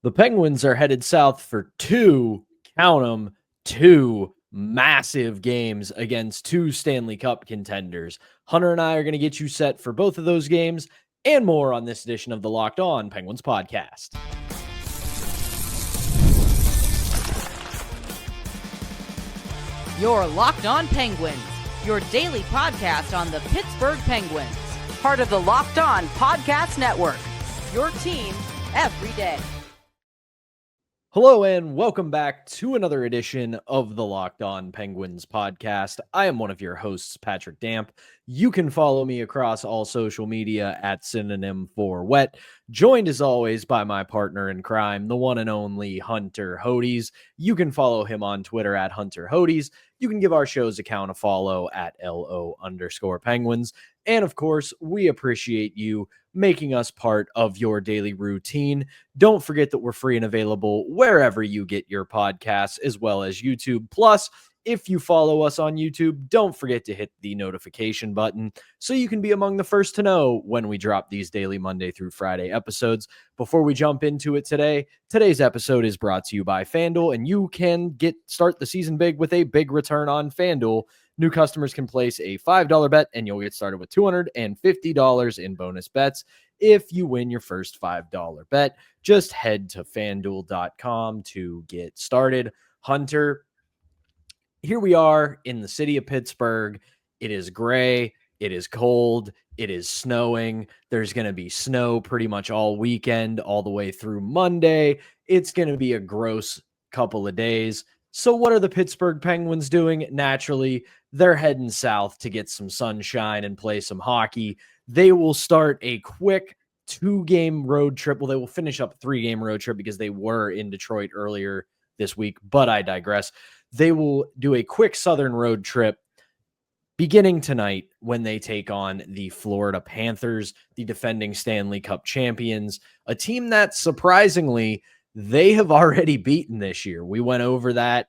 The Penguins are headed south for count them, two massive games against two Stanley Cup contenders. Hunter and I are going to get you set for both of those games and more on this edition of the Locked On Penguins podcast. Your Locked On Penguins, your daily podcast on the Pittsburgh Penguins. Part of the Locked On Podcast Network, your team every day. Hello and welcome back to another edition of the Locked On Penguins podcast. I am one of your hosts, Patrick Damp. You can follow me across all social media at synonym for wet. Joined as always by my partner in crime, the one and only Hunter Hodes. You can follow him on Twitter at Hunter Hodes. You can give our show's account a follow at LO_Penguins. And of course, we appreciate you making us part of your daily routine. Don't forget that we're free and available wherever you get your podcasts, as well as YouTube. Plus, if you follow us on YouTube, don't forget to hit the notification button so you can be among the first to know when we drop these daily Monday through Friday episodes. Before we jump into it today's episode is brought to you by FanDuel, and you can start the season big with a big return on FanDuel. New customers can place a $5 bet, and you'll get started with $250 in bonus bets if you win your first $5 bet. Just head to FanDuel.com to get started. Hunter, here we are in the city of Pittsburgh. It is gray. It is cold. It is snowing. There's going to be snow pretty much all weekend, all the way through Monday. It's going to be a gross couple of days. So what are the Pittsburgh Penguins doing? Naturally, they're heading south to get some sunshine and play some hockey. They will start a quick 2-game road trip. Well, they will finish up a 3-game road trip because they were in Detroit earlier this week, but I digress. They will do a quick southern road trip beginning tonight when they take on the Florida Panthers, the defending Stanley Cup champions, a team that surprisingly they have already beaten this year. We went over that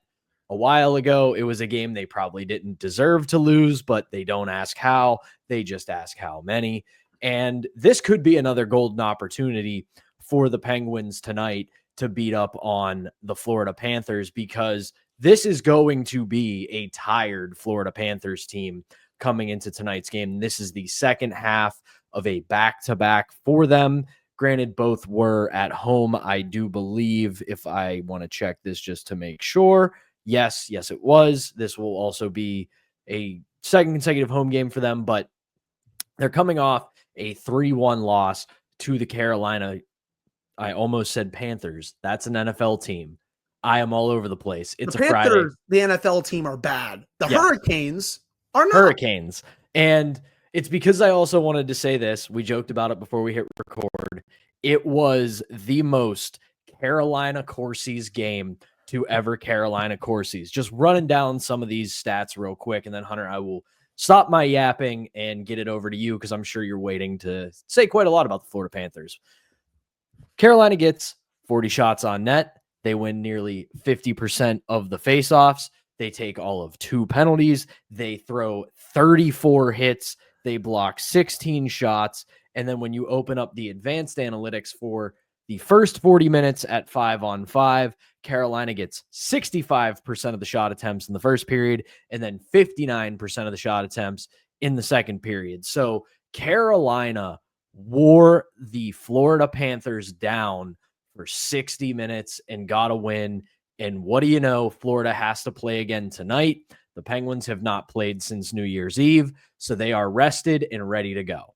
a while ago. It was a game they probably didn't deserve to lose, but they don't ask how. They just ask how many. And this could be another golden opportunity for the Penguins tonight to beat up on the Florida Panthers, because this is going to be a tired Florida Panthers team coming into tonight's game. This is the second half of a back-to-back for them. Granted, both were at home, I do believe, if I want to check this just to make sure. Yes, it was. This will also be a second consecutive home game for them, but they're coming off a 3-1 loss to the Carolina. I almost said Panthers. That's an NFL team. I am all over the place. It's the a Friday. Panthers, the NFL team, are bad. The Yes. Hurricanes are not. Hurricanes. And it's because I also wanted to say this. We joked about it before we hit record. It was the most Carolina Corsi's game to ever Carolina Corsi's. Just running down some of these stats real quick, and then Hunter, I will stop my yapping and get it over to you because I'm sure you're waiting to say quite a lot about the Florida Panthers. Carolina gets 40 shots on net. They win nearly 50% of the faceoffs. They take all of 2 penalties. They throw 34 hits. They block 16 shots. And then when you open up the advanced analytics for the first 40 minutes at 5-on-5, Carolina gets 65% of the shot attempts in the first period and then 59% of the shot attempts in the second period. So Carolina wore the Florida Panthers down for 60 minutes and got a win. And what do you know? Florida has to play again tonight. The Penguins have not played since New Year's Eve, so they are rested and ready to go.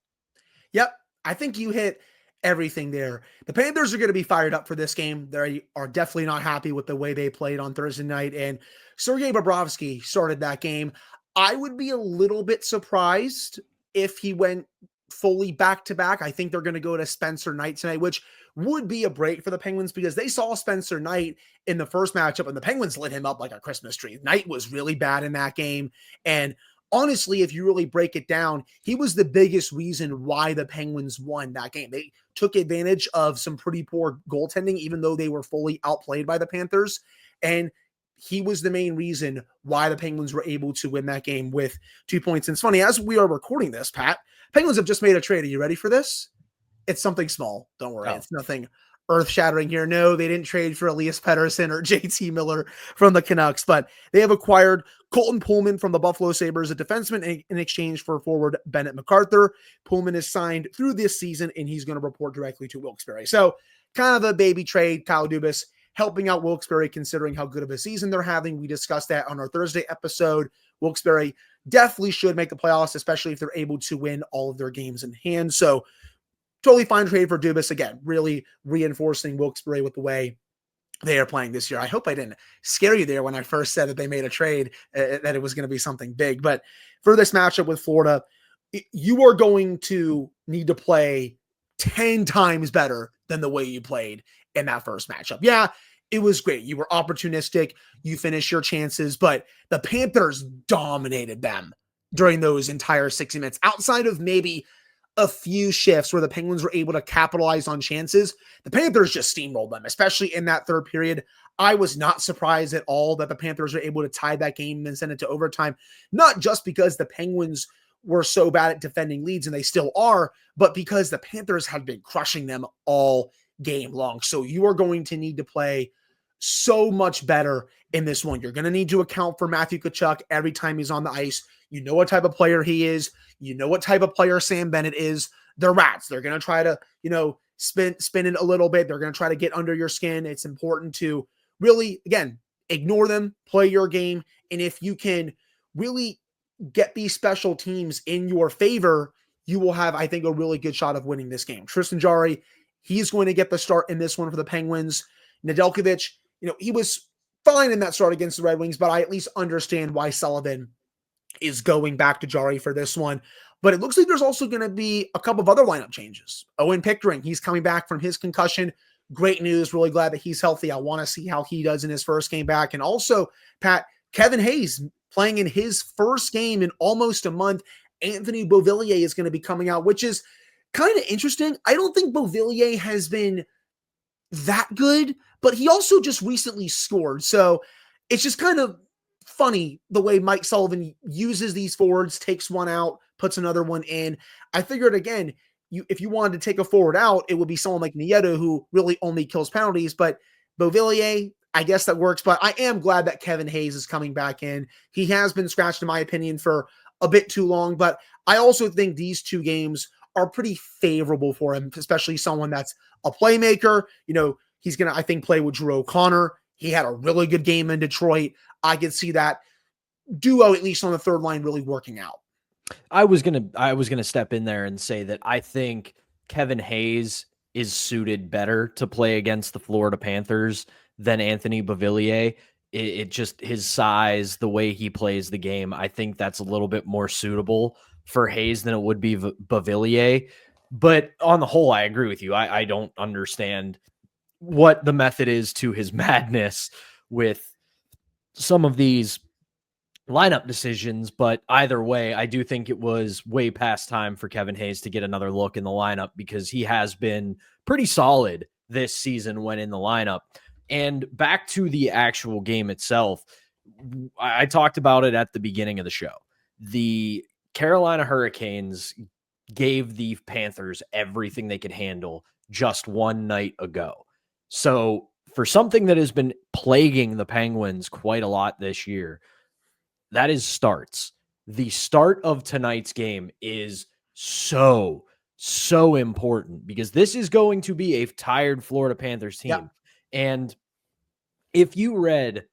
Yep. I think you hit everything there. The Panthers are going to be fired up for this game. They are definitely not happy with the way they played on Thursday night, and Sergei Bobrovsky started that game. I would be a little bit surprised if he went fully back-to-back. I think they're going to go to Spencer Knight tonight, which would be a break for the Penguins because they saw Spencer Knight in the first matchup and the Penguins lit him up like a Christmas tree. Knight was really bad in that game. And honestly, if you really break it down, he was the biggest reason why the Penguins won that game. They took advantage of some pretty poor goaltending, even though they were fully outplayed by the Panthers. And he was the main reason why the Penguins were able to win that game with 2 points. And it's funny, as we are recording this, Pat, Penguins have just made a trade. Are you ready for this? It's something small. Don't worry. Oh. It's nothing earth-shattering here. No, they didn't trade for Elias Pettersson or JT Miller from the Canucks, but they have acquired Colton Pullman from the Buffalo Sabres, a defenseman, in exchange for forward Bennett MacArthur. Pullman is signed through this season, and he's going to report directly to Wilkes-Barre. So kind of a baby trade. Kyle Dubas helping out Wilkes-Barre considering how good of a season they're having. We discussed that on our Thursday episode. Wilkes-Barre definitely should make the playoffs, especially if they're able to win all of their games in hand. So totally fine trade for Dubas. Again, really reinforcing Wilkes-Barre with the way they are playing this year. I hope I didn't scare you there when I first said that they made a trade, that it was going to be something big. But for this matchup with Florida, you are going to need to play 10 times better than the way you played in that first matchup. Yeah, it was great. You were opportunistic. You finished your chances, but the Panthers dominated them during those entire 60 minutes. Outside of maybe a few shifts where the Penguins were able to capitalize on chances, the Panthers just steamrolled them, especially in that third period. I was not surprised at all that the Panthers were able to tie that game and send it to overtime, not just because the Penguins were so bad at defending leads, and they still are, but because the Panthers had been crushing them all game long. So you are going to need to play so much better in this one. You're going to need to account for Matthew Tkachuk every time he's on the ice. You know what type of player he is. You know what type of player Sam Bennett is. They're rats. They're going to try to, spin it a little bit. They're going to try to get under your skin. It's important to really, again, ignore them, play your game. And if you can really get these special teams in your favor, you will have, I think, a really good shot of winning this game. Tristan Jarry, he's going to get the start in this one for the Penguins. Nedeljkovic, he was fine in that start against the Red Wings, but I at least understand why Sullivan is going back to Jarry for this one. But it looks like there's also going to be a couple of other lineup changes. Owen Pickering, he's coming back from his concussion. Great news. Really glad that he's healthy. I want to see how he does in his first game back. And also, Pat, Kevin Hayes playing in his first game in almost a month. Anthony Beauvillier is going to be coming out, which is kind of interesting. I don't think Beauvillier has been that good, but he also just recently scored. So it's just kind of funny the way Mike Sullivan uses these forwards, takes one out, puts another one in. I figured, again, if you wanted to take a forward out, it would be someone like Nieto, who really only kills penalties. But Beauvillier, I guess that works. But I am glad that Kevin Hayes is coming back in. He has been scratched, in my opinion, for a bit too long. But I also think these two games are pretty favorable for him, especially someone that's a playmaker. He's going to, I think, play with Drew O'Connor. He had a really good game in Detroit. I could see that duo, at least on the third line, really working out. I was gonna step in there and say that I think Kevin Hayes is suited better to play against the Florida Panthers than Anthony Beauvillier. It just, his size, the way he plays the game, I think that's a little bit more suitable for Hayes than it would be Beauvillier. But on the whole, I agree with you. I don't understand what the method is to his madness with some of these lineup decisions, but either way, I do think it was way past time for Kevin Hayes to get another look in the lineup, because he has been pretty solid this season when in the lineup. And back to the actual game itself, I talked about it at the beginning of the show. The Carolina Hurricanes gave the Panthers everything they could handle just one night ago. So for something that has been plaguing the Penguins quite a lot this year, that is starts. The start of tonight's game is so important, because this is going to be a tired Florida Panthers team. Yep. And if you read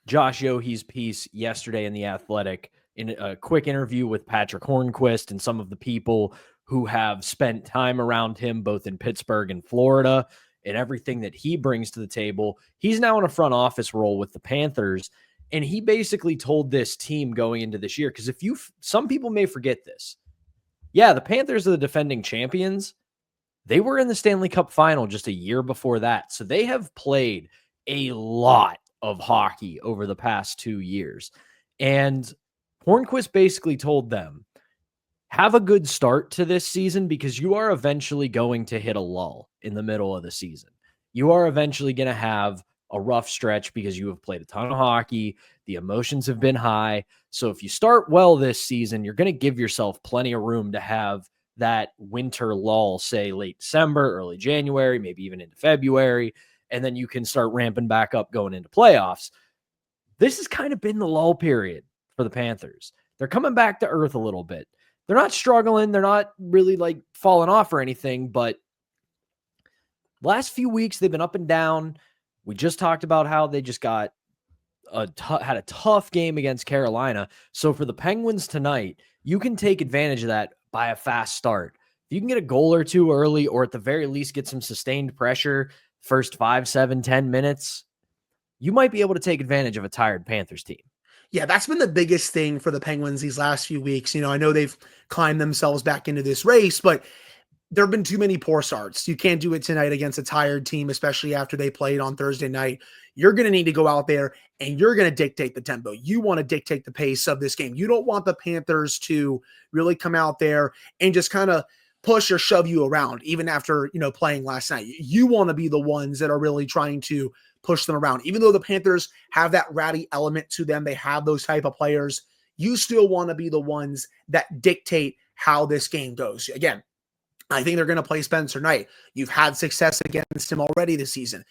Josh Yohe's piece yesterday in The Athletic, in a quick interview with Patrick Hornquist and some of the people who have spent time around him, both in Pittsburgh and Florida, and everything that he brings to the table, he's now in a front office role with the Panthers. And he basically told this team going into this year, because some people may forget this. Yeah, the Panthers are the defending champions. They were in the Stanley Cup final just a year before that. So they have played a lot of hockey over the past 2 years. And Hornquist basically told them, have a good start to this season, because you are eventually going to hit a lull in the middle of the season. You are eventually going to have a rough stretch because you have played a ton of hockey. The emotions have been high. So if you start well this season, you're going to give yourself plenty of room to have that winter lull, say late December, early January, maybe even into February, and then you can start ramping back up going into playoffs. This has kind of been the lull period for the Panthers. They're coming back to earth a little bit. They're not struggling. They're not really like falling off or anything, but last few weeks they've been up and down. We just talked about how they just got had a tough game against Carolina. So for the Penguins tonight, you can take advantage of that by a fast start. If you can get a goal or two early, or at the very least get some sustained pressure first 5, 7, 10 minutes, you might be able to take advantage of a tired Panthers team. Yeah, that's been the biggest thing for the Penguins these last few weeks. I know they've climbed themselves back into this race, but there have been too many poor starts. You can't do it tonight against a tired team, especially after they played on Thursday night. You're going to need to go out there and you're going to dictate the tempo. You want to dictate the pace of this game. You don't want the Panthers to really come out there and just kind of push or shove you around, even after, playing last night. You want to be the ones that are really trying to push them around. Even though the Panthers have that ratty element to them, they have those type of players, you still want to be the ones that dictate how this game goes. Again, I think they're going to play Spencer Knight. You've had success against him already this season.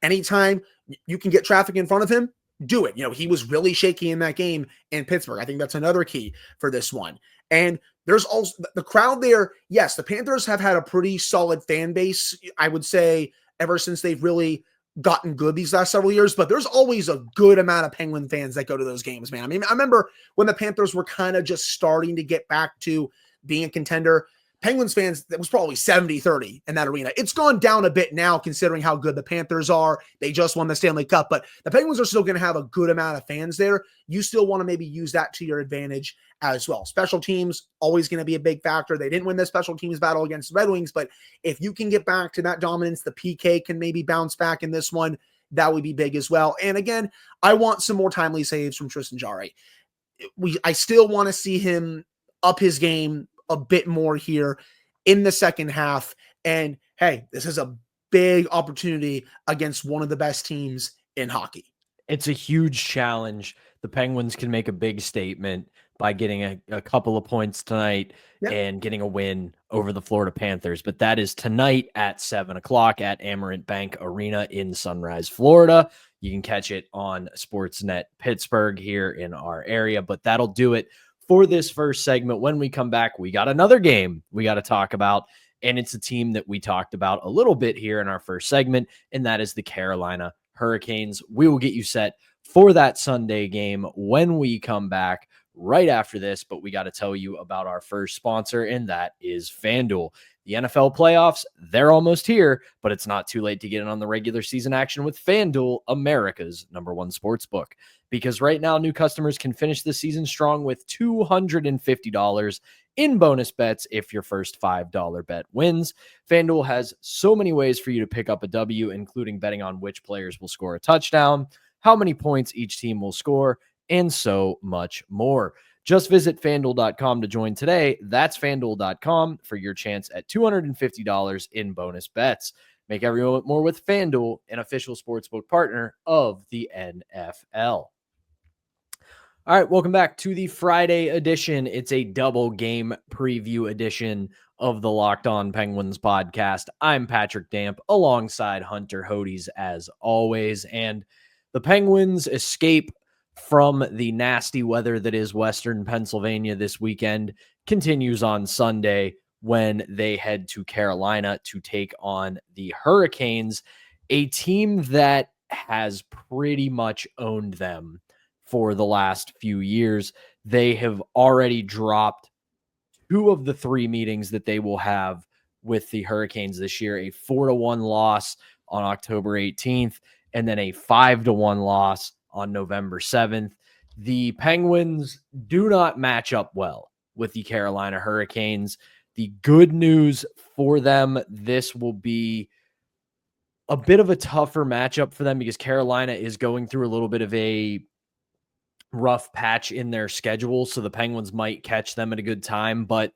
Anytime you can get traffic in front of him, do it. He was really shaky in that game in Pittsburgh. I think that's another key for this one. And there's also the crowd there. Yes, the Panthers have had a pretty solid fan base, I would say, ever since they've really gotten good these last several years, but there's always a good amount of Penguin fans that go to those games, man. I mean, I remember when the Panthers were kind of just starting to get back to being a contender. Penguins fans, that was probably 70-30 in that arena. It's gone down a bit now considering how good the Panthers are. They just won the Stanley Cup, but the Penguins are still going to have a good amount of fans there. You still want to maybe use that to your advantage as well. Special teams, always going to be a big factor. They didn't win the special teams battle against the Red Wings, but if you can get back to that dominance, the PK can maybe bounce back in this one. That would be big as well. And again, I want some more timely saves from Tristan Jarry. I still want to see him up his game a bit more here in the second half. And hey, this is a big opportunity against one of the best teams in hockey. It's a huge challenge. The Penguins can make a big statement by getting a couple of points tonight and getting a win over the Florida Panthers. But that is tonight at 7:00 at Amerant Bank Arena in Sunrise, Florida. You can catch it on Sportsnet Pittsburgh here in our area, but that'll do it for this first segment. When we come back, we got another game we got to talk about, and it's a team that we talked about a little bit here in our first segment, and that is the Carolina Hurricanes. We will get you set for that Sunday game when we come back right after this, but we got to tell you about our first sponsor, and that is FanDuel. The NFL playoffs, they're almost here, but it's not too late to get in on the regular season action with FanDuel, America's #1 sportsbook. Because right now, new customers can finish the season strong with $250 in bonus bets if your first $5 bet wins. FanDuel has so many ways for you to pick up a W, including betting on which players will score a touchdown, how many points each team will score, and so much more. Just visit FanDuel.com to join today. That's FanDuel.com for your chance at $250 in bonus bets. Make every moment more with FanDuel, an official sportsbook partner of the NFL. All right, welcome back to the Friday edition. It's a double game preview edition of the Locked On Penguins podcast. I'm Patrick Damp alongside Hunter Hodes as always, and the Penguins escape from the nasty weather that is Western Pennsylvania this weekend continues on Sunday when they head to Carolina to take on the Hurricanes, a team that has pretty much owned them for the last few years. They have already dropped 2 of the 3 meetings that they will have with the Hurricanes this year, a 4-1 loss on October 18th, and then a 5-1 loss on November 7th. The Penguins do not match up well with the Carolina Hurricanes. The good news for them, this will be a bit of a tougher matchup for them because Carolina is going through a little bit of a rough patch in their schedule, so the Penguins might catch them at a good time. But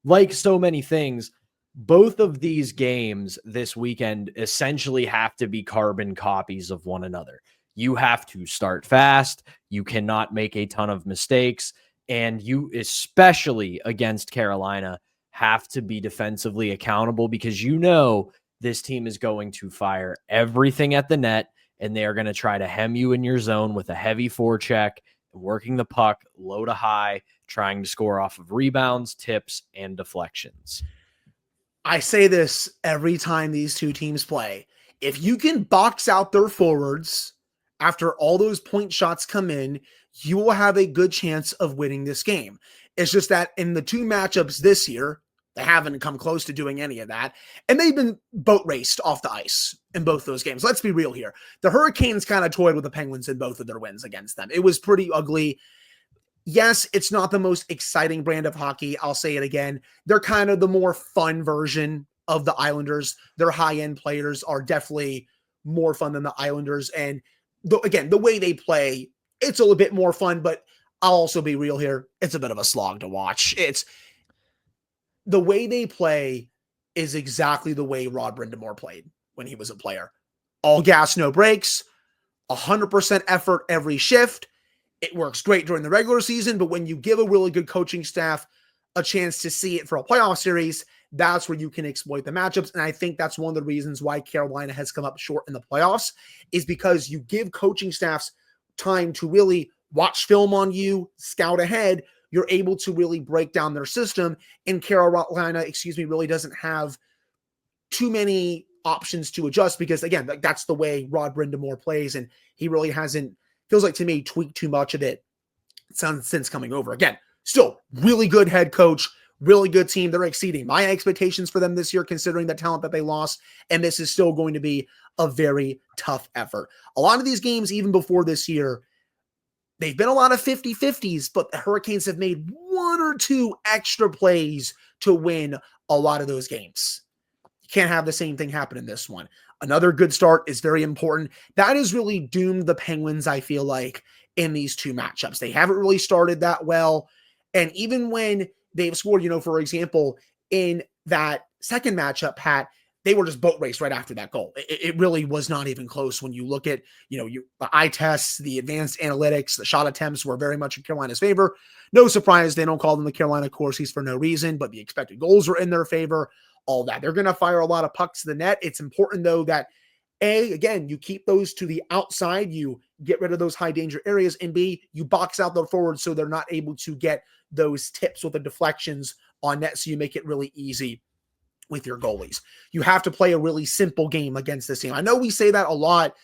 like so many things, both of these games this weekend essentially have to be carbon copies of one another. You have to start fast. You cannot make a ton of mistakes. And you, especially against Carolina, have to be defensively accountable, because you know this team is going to fire everything at the net, and they are going to try to hem you in your zone with a heavy forecheck, working the puck low to high, trying to score off of rebounds, tips, and deflections. I say this every time these two teams play. If you can box out their forwards after all those point shots come in, you will have a good chance of winning this game. It's just that in the two matchups this year, they haven't come close to doing any of that. And they've been boat raced off the ice in both those games. Let's be real here. The Hurricanes kind of toyed with the Penguins in both of their wins against them. It was pretty ugly. Yes, it's not the most exciting brand of hockey. I'll say it again. They're kind of the more fun version of the Islanders. Their high-end players are definitely more fun than the Islanders. And again, the way they play, it's a little bit more fun, but I'll also be real here. It's a bit of a slog to watch. It's the way they play is exactly the way Rod Brind'Amour played when he was a player. All gas, no brakes, 100% effort every shift. It works great during the regular season, but when you give a really good coaching staff a chance to see it for a playoff series, that's where you can exploit the matchups. And I think that's one of the reasons why Carolina has come up short in the playoffs, is because you give coaching staffs time to really watch film on you, scout ahead. You're able to really break down their system. And Carolina, really doesn't have too many options to adjust, because again, that's the way Rod Brind'Amour plays. And he really hasn't, feels like to me, tweaked too much of it since coming over. Again, still really good head coach, really good team. They're exceeding my expectations for them this year, considering the talent that they lost. And this is still going to be a very tough effort. A lot of these games, even before this year, they've been a lot of 50-50s, but the Hurricanes have made one or two extra plays to win a lot of those games. You can't have the same thing happen in this one. Another good start is very important. That has really doomed the Penguins, I feel like, in these two matchups. They haven't really started that well. And even when they've scored, for example, in that second matchup, Pat, they were just boat raced right after that goal. It really was not even close. When you look at, the eye tests, the advanced analytics, the shot attempts were very much in Carolina's favor. No surprise, they don't call them the Carolina Corsies for no reason, but the expected goals were in their favor. All that. They're going to fire a lot of pucks to the net. It's important, though, that again, you keep those to the outside, you get rid of those high danger areas, and B, you box out the forwards so they're not able to get those tips with the deflections on net, so you make it really easy with your goalies. You have to play a really simple game against this team. I know we say that a lot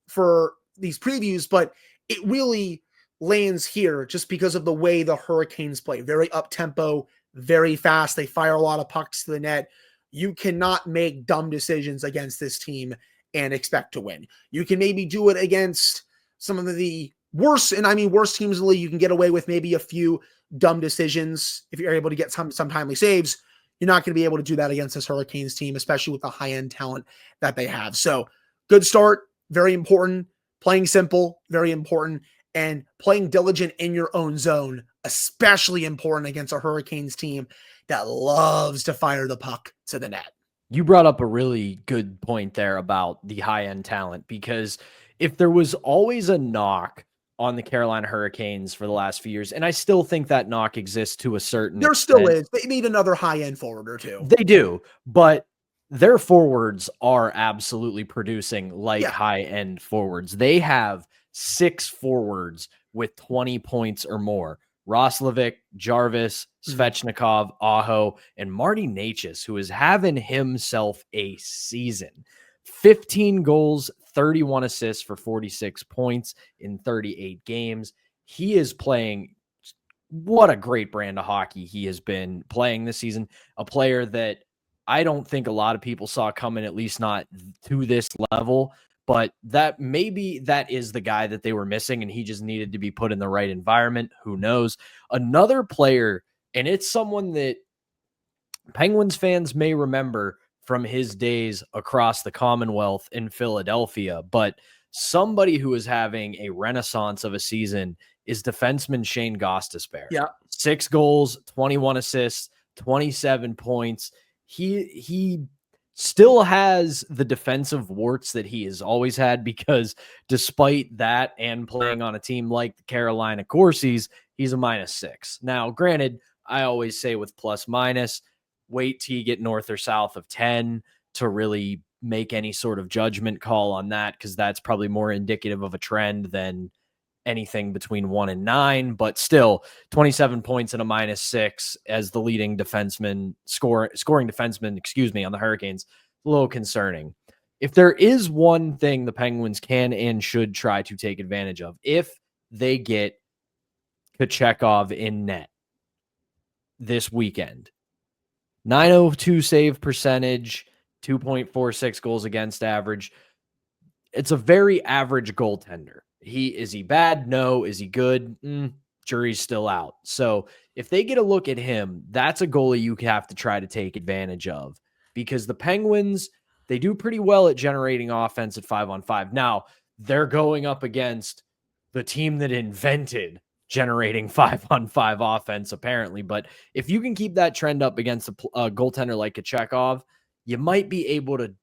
for these previews, but it really lands here just because of the way the Hurricanes play. Very up-tempo, very fast. They fire a lot of pucks to the net. You cannot make dumb decisions against this team and expect to win. You can maybe do it against some of the worst, and I mean worst teams in the league. You can get away with maybe a few dumb decisions if you're able to get some timely saves. You're not going to be able to do that against this Hurricanes team, especially with the high-end talent that they have. So good start, very important. Playing simple, very important. And playing diligent in your own zone, especially important against a Hurricanes team that loves to fire the puck to the net. You brought up a really good point there about the high-end talent, because if there was always a knock on the Carolina Hurricanes for the last few years, and I still think that knock exists to a certain extent. Still is. They need another high-end forward or two. They do, but their forwards are absolutely producing like high-end forwards. They have 6 forwards with 20 points or more. Roslovic, Jarvis, Svechnikov, Aho, and Marty Necas, who is having himself a season. 15 goals, 31 assists for 46 points in 38 games. He is playing, what a great brand of hockey he has been playing this season. A player that I don't think a lot of people saw coming, at least not to this level. But that maybe that is the guy that they were missing, and he just needed to be put in the right environment. Who knows? Another player, and it's someone that Penguins fans may remember from his days across the Commonwealth in Philadelphia, but somebody who is having a renaissance of a season is defenseman Shane Gostisbehere. Yeah. 6 goals, 21 assists, 27 points. He still has the defensive warts that he has always had, because despite that and playing on a team like the Carolina Corsies, he's a -6. Now, granted, I always say with plus minus, wait till you get north or south of 10 to really make any sort of judgment call on that, because that's probably more indicative of a trend than anything between 1 and 9. But still, 27 points and a -6 as the leading defenseman, scoring defenseman, on the Hurricanes, a little concerning. If there is one thing the Penguins can and should try to take advantage of, if they get Kochetkov in net this weekend, 902 save percentage, 2.46 goals against average. It's a very average goaltender. Is he bad? No. Is he good? Jury's still out. So if they get a look at him, that's a goalie you have to try to take advantage of, because the Penguins, they do pretty well at generating offense at 5-on-5. Now, they're going up against the team that invented generating 5-on-5 offense, apparently. But if you can keep that trend up against a goaltender like Kochetkov, you might be able to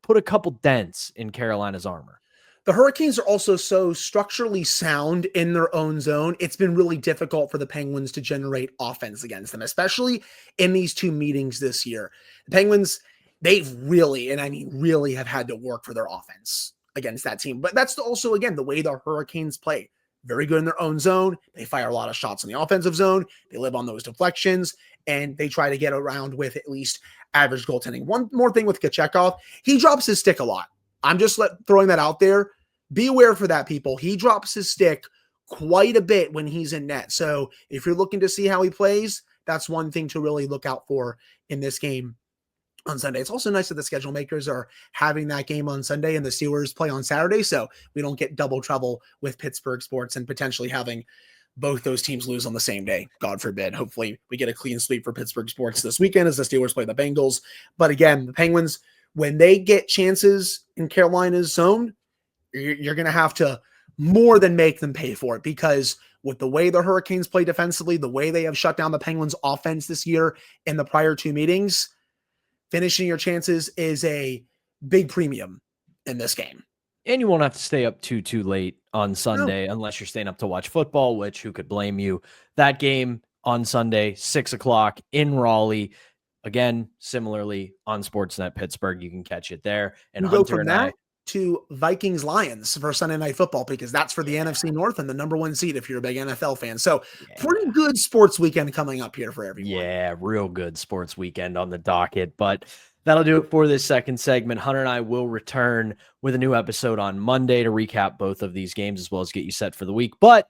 put a couple dents in Carolina's armor. The Hurricanes are also so structurally sound in their own zone. It's been really difficult for the Penguins to generate offense against them, especially in these two meetings this year. The Penguins, they've really, and I mean really, have had to work for their offense against that team. But that's also, again, the way the Hurricanes play. Very good in their own zone. They fire a lot of shots in the offensive zone. They live on those deflections, and they try to get around with at least average goaltending. One more thing with Kochetkov, he drops his stick a lot. I'm just throwing that out there. Be aware for that, people. He drops his stick quite a bit when he's in net. So if you're looking to see how he plays, that's one thing to really look out for in this game on Sunday. It's also nice that the schedule makers are having that game on Sunday and the Steelers play on Saturday, so we don't get double trouble with Pittsburgh sports and potentially having both those teams lose on the same day. God forbid. Hopefully we get a clean sweep for Pittsburgh sports this weekend as the Steelers play the Bengals. But again, the Penguins, when they get chances in Carolina's zone, you're going to have to more than make them pay for it, because with the way the Hurricanes play defensively, the way they have shut down the Penguins offense this year in the prior two meetings, finishing your chances is a big premium in this game. And you won't have to stay up too late on Sunday unless you're staying up to watch football, which who could blame you? That game on Sunday, 6 o'clock in Raleigh. Again, similarly on Sportsnet Pittsburgh, you can catch it there. And you Hunter go from and that to Vikings-Lions for Sunday Night Football, because that's for the NFC North and the number one seed if you're a big NFL fan. So pretty good sports weekend coming up here for everyone. Yeah, real good sports weekend on the docket. But that'll do it for this second segment. Hunter and I will return with a new episode on Monday to recap both of these games as well as get you set for the week. But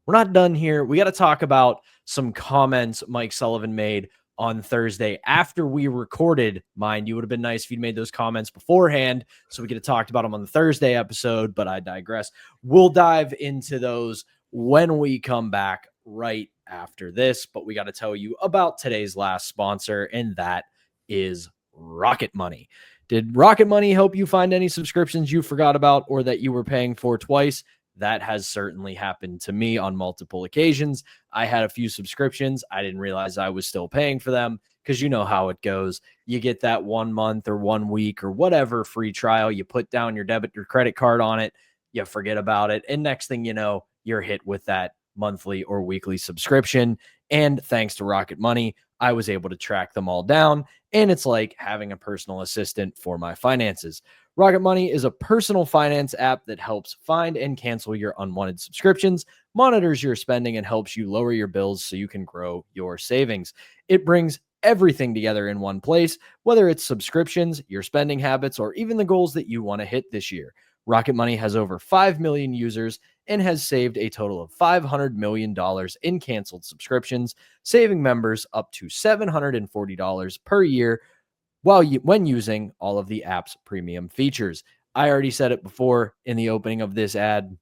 we're not done here. We got to talk about some comments Mike Sullivan made on Thursday after we recorded. Mind you, would have been nice if you'd made those comments beforehand so we could have talked about them on the Thursday episode, but I digress. We'll dive into those when we come back right after this, but we got to tell you about today's last sponsor, and that is Rocket Money. Did Rocket Money help you find any subscriptions you forgot about or that you were paying for twice? That has certainly happened to me on multiple occasions. I had a few subscriptions. I didn't realize I was still paying for them, because you know how it goes. You get that 1 month or 1 week or whatever free trial. You put down your debit or credit card on it. You forget about it. And next thing you know, you're hit with that monthly or weekly subscription. And thanks to Rocket Money, I was able to track them all down. And it's like having a personal assistant for my finances. Rocket Money is a personal finance app that helps find and cancel your unwanted subscriptions, monitors your spending, and helps you lower your bills so you can grow your savings. It brings everything together in one place, whether it's subscriptions, your spending habits, or even the goals that you want to hit this year. Rocket Money has over 5 million users and has saved a total of $500 million in canceled subscriptions, saving members up to $740 per year when using all of the app's premium features. I already said it before in the opening of this ad,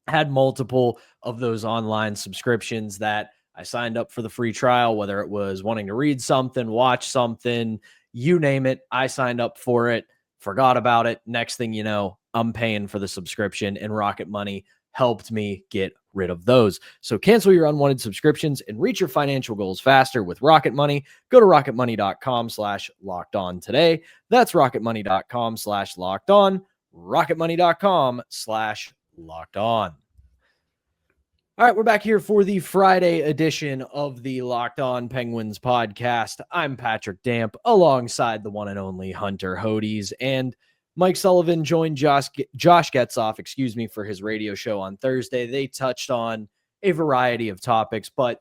had multiple of those online subscriptions that I signed up for the free trial, whether it was wanting to read something, watch something, you name it. I signed up for it, forgot about it. Next thing you know, I'm paying for the subscription, and Rocket Money helped me get rid of those. So cancel your unwanted subscriptions and reach your financial goals faster with Rocket Money. Go to rocketmoney.com/lockedon today. That's rocketmoney.com/lockedon. rocketmoney.com/lockedon. All right, we're back here for the Friday edition of the Locked On Penguins podcast. I'm Patrick Damp alongside the one and only Hunter Hodes, and Mike Sullivan joined Josh Getzoff, for his radio show on Thursday. They touched on a variety of topics, but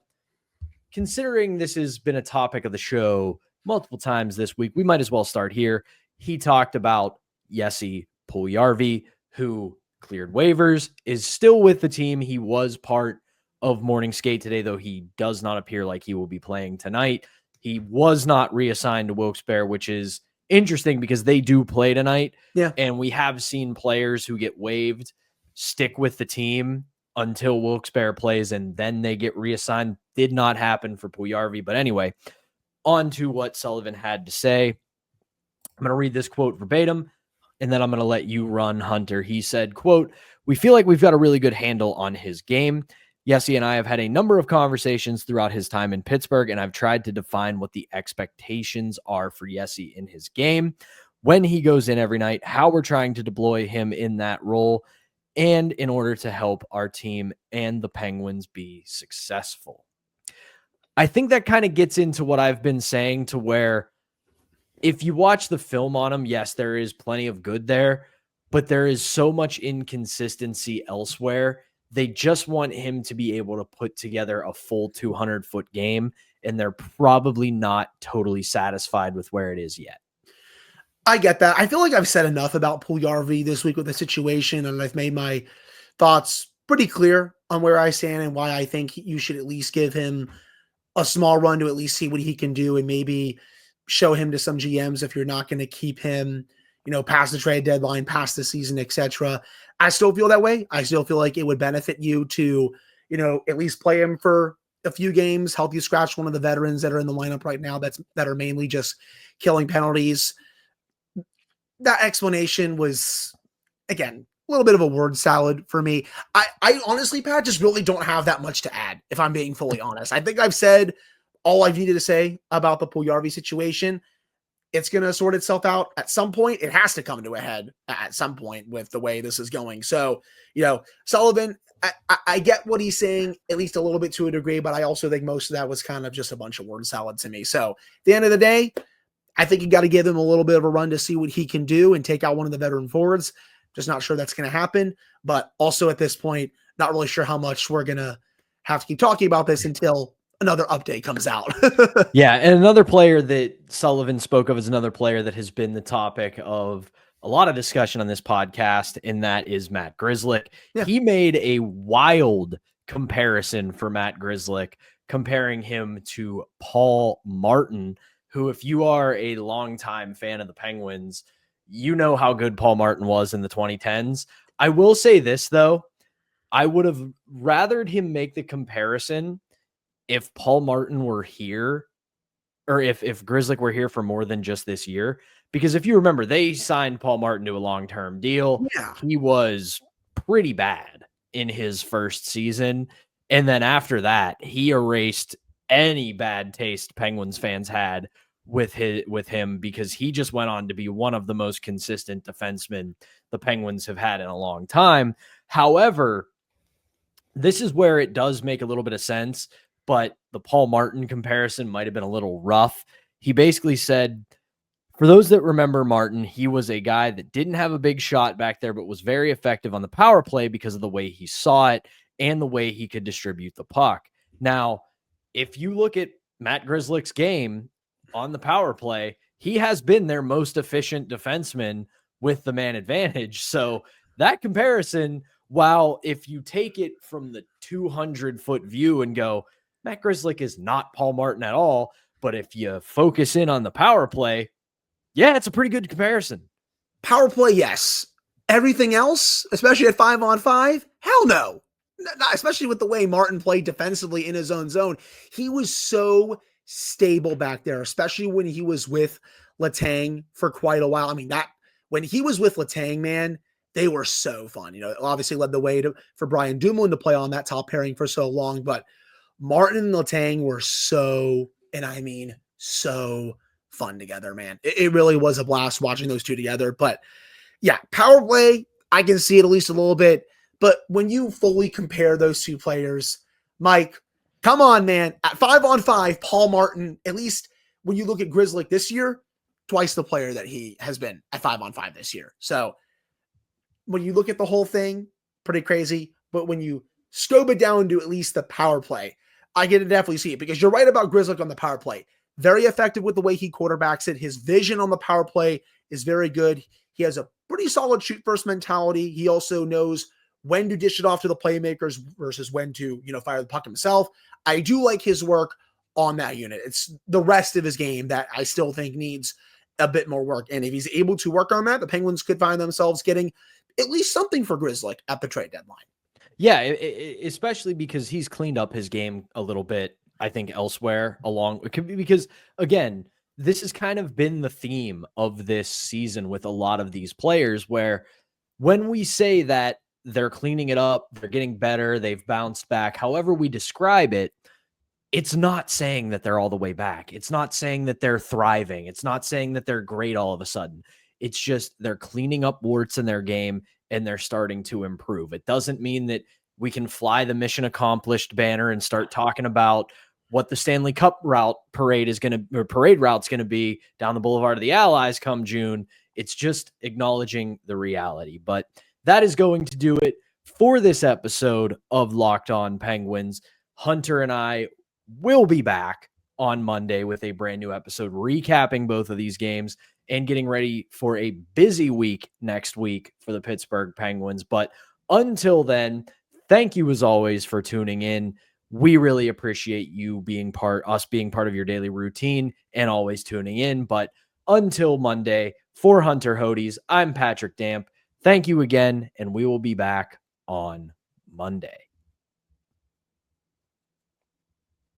considering this has been a topic of the show multiple times this week, we might as well start here. He talked about Jesse Puljujarvi, who cleared waivers, is still with the team. He was part of morning skate today, though he does not appear like he will be playing tonight. He was not reassigned to Wilkes-Barre, which is interesting because they do play tonight. Yeah. And we have seen players who get waived stick with the team until Wilkes-Barre plays and then they get reassigned. Did not happen for Puljujarvi. But anyway, on to what Sullivan had to say. I'm going to read this quote verbatim, and then I'm going to let you run, Hunter. He said, quote, "We feel like we've got a really good handle on his game. Jesse and I have had a number of conversations throughout his time in Pittsburgh, and I've tried to define what the expectations are for Jesse in his game, when he goes in every night, how we're trying to deploy him in that role, and in order to help our team and the Penguins be successful." I think that kind of gets into what I've been saying, to where if you watch the film on him, yes, there is plenty of good there, but there is so much inconsistency elsewhere. They just want him to be able to put together a full 200-foot game, and they're probably not totally satisfied with where it is yet. I get that. I feel like I've said enough about Puljujarvi this week with the situation, and I've made my thoughts pretty clear on where I stand and why I think you should at least give him a small run to at least see what he can do, and maybe show him to some GMs if you're not going to keep him, past the trade deadline, past the season, etc. I still feel that way. I still feel like it would benefit you to, at least play him for a few games, help you scratch one of the veterans that are in the lineup right now that are mainly just killing penalties. That explanation was, again, a little bit of a word salad for me. I honestly, Pat, just really don't have that much to add, if I'm being fully honest. I think I've said all I've needed to say about the Puljujarvi situation. It's going to sort itself out at some point. It has to come to a head at some point with the way this is going. So, Sullivan, I get what he's saying, at least a little bit to a degree, but I also think most of that was kind of just a bunch of word salad to me. So at the end of the day, I think you got to give him a little bit of a run to see what he can do and take out one of the veteran forwards. Just not sure that's going to happen. But also at this point, not really sure how much we're going to have to keep talking about this until another update comes out. Yeah, and another player that Sullivan spoke of is another player that has been the topic of a lot of discussion on this podcast, and that is Matt Grzelcyk. Yeah. He made a wild comparison for Matt Grzelcyk, comparing him to Paul Martin, who, if you are a longtime fan of the Penguins, you know how good Paul Martin was in the 2010s. I will say this, though. I would have rathered him make the comparison if Paul Martin were here, or if Grzelcyk were here for more than just this year. Because if you remember, they signed Paul Martin to a long-term deal. Yeah. He was pretty bad in his first season. And then after that, he erased any bad taste Penguins fans had with him, because he just went on to be one of the most consistent defensemen the Penguins have had in a long time. However, this is where it does make a little bit of sense, but the Paul Martin comparison might have been a little rough. He basically said, for those that remember Martin, he was a guy that didn't have a big shot back there, but was very effective on the power play because of the way he saw it and the way he could distribute the puck. Now, if you look at Matt Grzelcyk's game on the power play, he has been their most efficient defenseman with the man advantage. So that comparison, while if you take it from the 200-foot view and go, Matt Grzelcyk is not Paul Martin at all, but if you focus in on the power play, yeah, it's a pretty good comparison. Power play, yes. Everything else, especially at 5-on-5, hell no. Not, especially with the way Martin played defensively in his own zone. He was so stable back there, especially when he was with Letang for quite a while. I mean, when he was with Letang, man, they were so fun. Obviously led the way for Brian Dumoulin to play on that top pairing for so long, but Martin and Letang were so, and I mean so fun together, man. It really was a blast watching those two together. But yeah, power play, I can see it at least a little bit. But when you fully compare those two players, Mike, come on, man. At 5-on-5, Paul Martin, at least when you look at Grizzly this year, twice the player that he has been at 5-on-5 this year. So when you look at the whole thing, pretty crazy. But when you scope it down to at least the power play, I get to definitely see it, because you're right about Grizzly on the power play. Very effective with the way he quarterbacks it. His vision on the power play is very good. He has a pretty solid shoot first mentality. He also knows when to dish it off to the playmakers versus when to, fire the puck himself. I do like his work on that unit. It's the rest of his game that I still think needs a bit more work. And if he's able to work on that, the Penguins could find themselves getting at least something for Grizzly at the trade deadline. Yeah, especially because he's cleaned up his game a little bit, I think, elsewhere along. It could be because, again, this has kind of been the theme of this season with a lot of these players, where when we say that they're cleaning it up, they're getting better, they've bounced back, however we describe it, it's not saying that they're all the way back. It's not saying that they're thriving. It's not saying that they're great all of a sudden. It's just they're cleaning up warts in their game and they're starting to improve. It doesn't mean that we can fly the mission accomplished banner and start talking about what the Stanley Cup parade route's going to be down the Boulevard of the Allies come June. It's just acknowledging the reality. But that is going to do it for this episode of Locked On Penguins. Hunter and I will be back on Monday with a brand new episode recapping both of these games and getting ready for a busy week next week for the Pittsburgh Penguins. But until then, thank you as always for tuning in. We really appreciate you being part of your daily routine and always tuning in. But until Monday, for Hunter Hodes, I'm Patrick Damp. Thank you again, and we will be back on Monday.